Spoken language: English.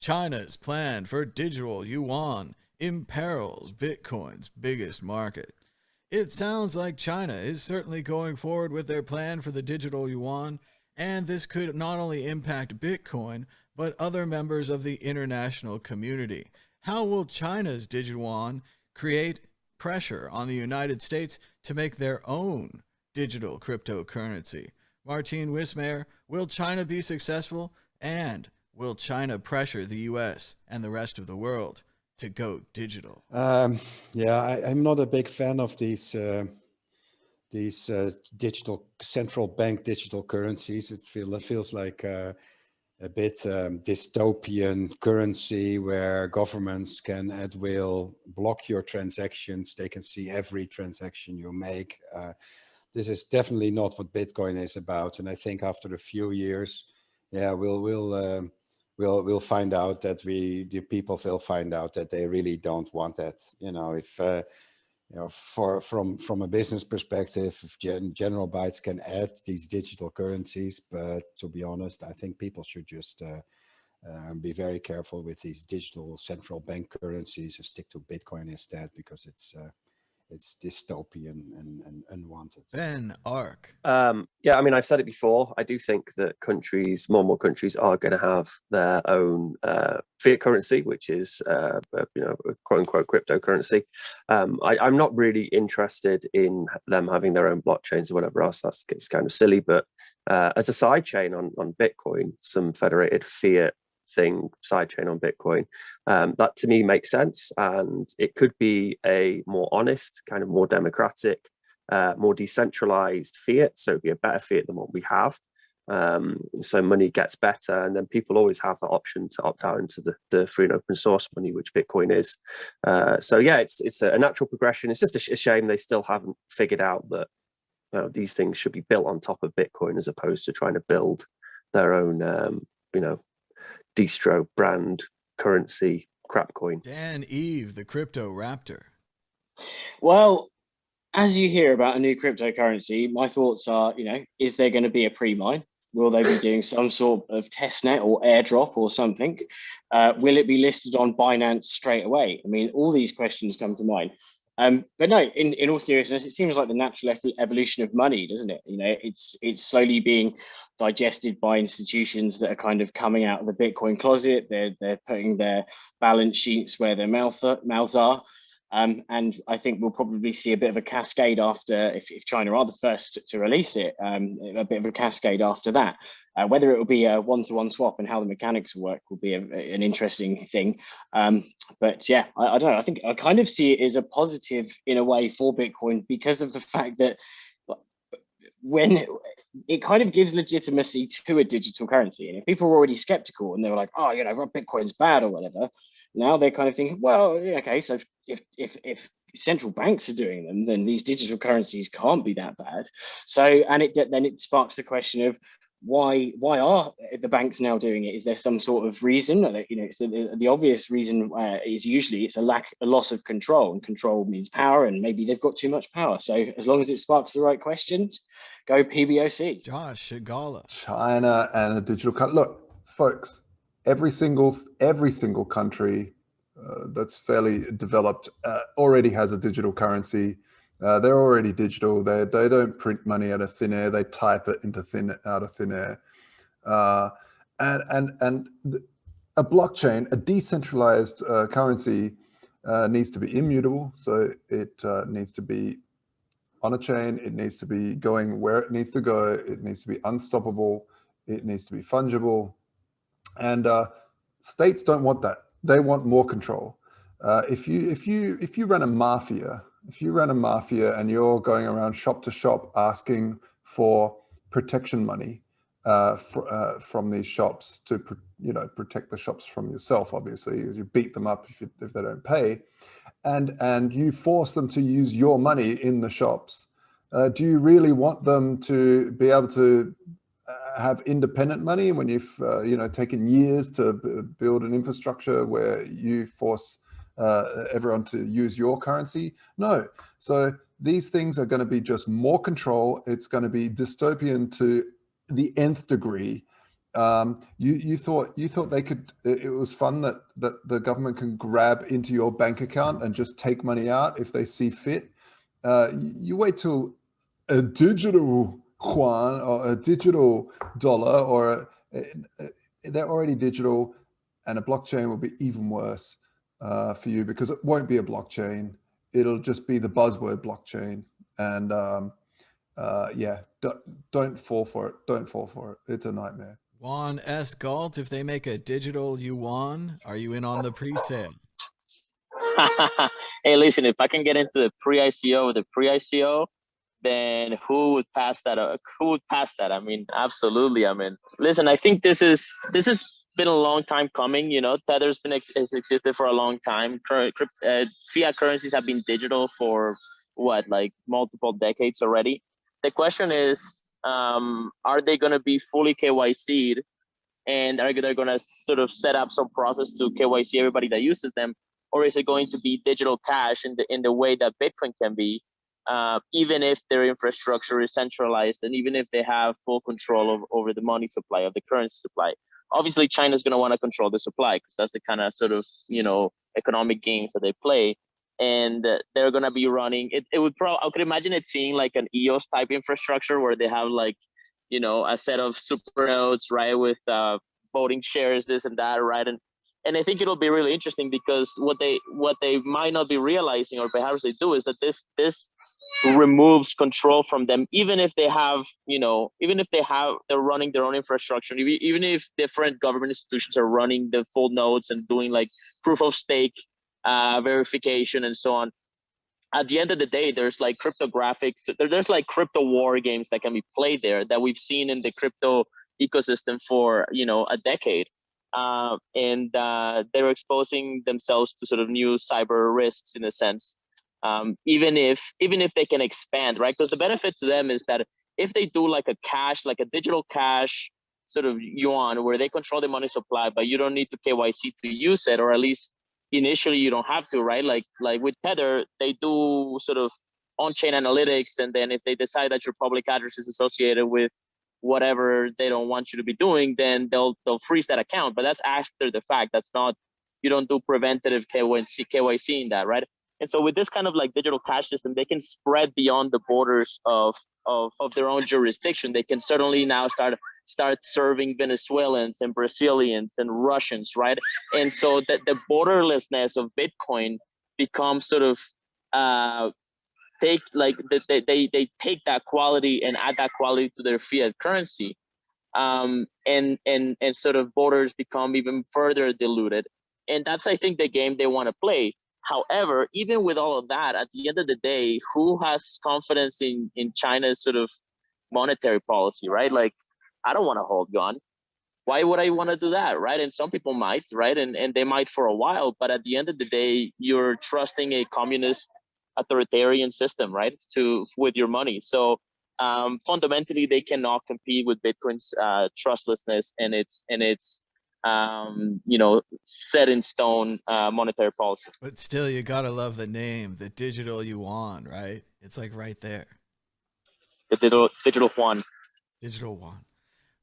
China's plan for digital yuan imperils Bitcoin's biggest market. It sounds like China is certainly going forward with their plan for the digital yuan, and this could not only impact Bitcoin, but other members of the international community. How will China's digital yuan create pressure on the United States to make their own digital cryptocurrency? Martine Wismayer, will China be successful? And will China pressure the US and the rest of the world to go digital? Yeah, I'm not a big fan of these digital central bank digital currencies. It feels like a bit dystopian currency where governments can at will block your transactions. They can see every transaction you make. This is definitely not what Bitcoin is about. And I think after a few years, yeah, we'll find out that the people will find out that they really don't want that. If from a business perspective, General Bytes can add these digital currencies, but to be honest, I think people should just be very careful with these digital central bank currencies and stick to Bitcoin instead, because it's dystopian and unwanted. Ben Ark. Yeah, I mean, I've said it before. I do think that more and more countries are going to have their own fiat currency, which is, quote unquote cryptocurrency. I'm not really interested in them having their own blockchains or whatever else. It's kind of silly. But as a side chain on Bitcoin, some federated fiat side chain on Bitcoin, that to me makes sense, and it could be a more honest, kind of more democratic, more decentralized fiat, so it'd be a better fiat than what we have. So money gets better, and then people always have the option to opt out into the free and open source money, which Bitcoin is. So yeah, it's a natural progression. It's just a shame they still haven't figured out that these things should be built on top of Bitcoin as opposed to trying to build their own, distro brand currency crap coin. Dan Eve, the crypto raptor. Well, as you hear about a new cryptocurrency, my thoughts are, is there going to be a pre-mine? Will they be doing some sort of testnet or airdrop or something? Will it be listed on Binance straight away? I mean, all these questions come to mind. But no, in all seriousness, it seems like the natural evolution of money, doesn't it? It's slowly being digested by institutions that are kind of coming out of the Bitcoin closet. They're putting their balance sheets where their mouths are. And I think we'll probably see a bit of a cascade after, if China are the first to release it, a bit of a cascade after that. Whether it will be a one-to-one swap and how the mechanics will work will be an interesting thing. But yeah, I don't know. I think I kind of see it as a positive in a way for Bitcoin, because of the fact that when it kind of gives legitimacy to a digital currency. And if people were already skeptical and they were like, oh, Bitcoin's bad or whatever, now they're kind of thinking, well, okay, so if central banks are doing them, then these digital currencies can't be that bad. So, and then it sparks the question of why are the banks now doing it? Is there some sort of reason? The obvious reason is usually it's a loss of control, and control means power, and maybe they've got too much power. So as long as it sparks the right questions, go PBOC. Josh Shigala. China and a digital country. Look, folks, every single country that's fairly developed already has a digital currency. They're already digital. They don't print money out of thin air. They type it out of thin air. And a blockchain, a decentralized currency, needs to be immutable. So it needs to be on a chain. It needs to be going where it needs to go. It needs to be unstoppable. It needs to be fungible. And states don't want that. They want more control. If you run a mafia, and you're going around shop to shop asking for protection money from these shops to protect the shops from yourself, obviously, as you beat them up if they don't pay, and you force them to use your money in the shops, do you really want them to be able to have independent money when you've taken years to build an infrastructure where you force everyone to use your currency? No. So these things are going to be just more control. It's going to be dystopian to the nth degree. You thought they could. It was fun that the government can grab into your bank account and just take money out if they see fit. You wait till a digital yuan or a digital dollar, or they're already digital, and a blockchain will be even worse for you, because it won't be a blockchain. It'll just be the buzzword blockchain. And yeah, don't fall for it. Don't fall for it. It's a nightmare. Juan S. Galt, if they make a digital yuan, are you in on the pre-sale? Hey, listen, if I can get into the pre-ICO, then who would pass that? Who would pass that? I mean, absolutely. I mean, listen, I think this has been a long time coming. You know, Tether's has existed for a long time. Fiat currencies have been digital for what, like multiple decades already. The question is, are they going to be fully KYC'd, and are they going to sort of set up some process to KYC everybody that uses them, or is it going to be digital cash in the way that Bitcoin can be, even if their infrastructure is centralized and even if they have full control over the money supply, of the currency supply? Obviously, China's going to want to control the supply, because that's the kind of sort of, you know, economic games that they play. And they're going to be running it. I could imagine it seeing like an EOS type infrastructure where they have, like, you know, a set of super nodes, right, with voting shares, this and that, right? And I think it'll be really interesting, because what they might not be realizing, or perhaps they do, is that this removes control from them, even if they have, you know, they're running their own infrastructure, even if different government institutions are running the full nodes and doing like proof of stake verification and so on. At the end of the day, there's like cryptographics, there's like crypto war games that can be played there that we've seen in the crypto ecosystem for, you know, a decade. And they're exposing themselves to sort of new cyber risks, in a sense. Even if they can expand, right? Because the benefit to them is that if they do like a cash, like a digital cash sort of yuan, where they control the money supply, but you don't need to KYC to use it, or at least initially you don't have to, right? Like with Tether, they do sort of on-chain analytics, and then if they decide that your public address is associated with whatever they don't want you to be doing, then they'll freeze that account. But that's after the fact. That's not, you don't do preventative KYC in that, right? And so with this kind of like digital cash system, they can spread beyond the borders of their own jurisdiction. They can certainly now start serving Venezuelans and Brazilians and Russians, right? And so that the borderlessness of Bitcoin becomes sort of they take that quality and add that quality to their fiat currency, and sort of borders become even further diluted. And that's, I think, the game they want to play. However, even with all of that, at the end of the day, who has confidence in China's sort of monetary policy, right? Like, I don't want to hold yuan. Why would I want to do that, right? And some people might, right? And they might for a while, but at the end of the day, you're trusting a communist authoritarian system, right? With your money. So fundamentally, they cannot compete with Bitcoin's trustlessness and its you know, set in stone monetary policy. But still, you gotta love the name, the digital yuan, right? It's like right there. The digital yuan. Digital yuan.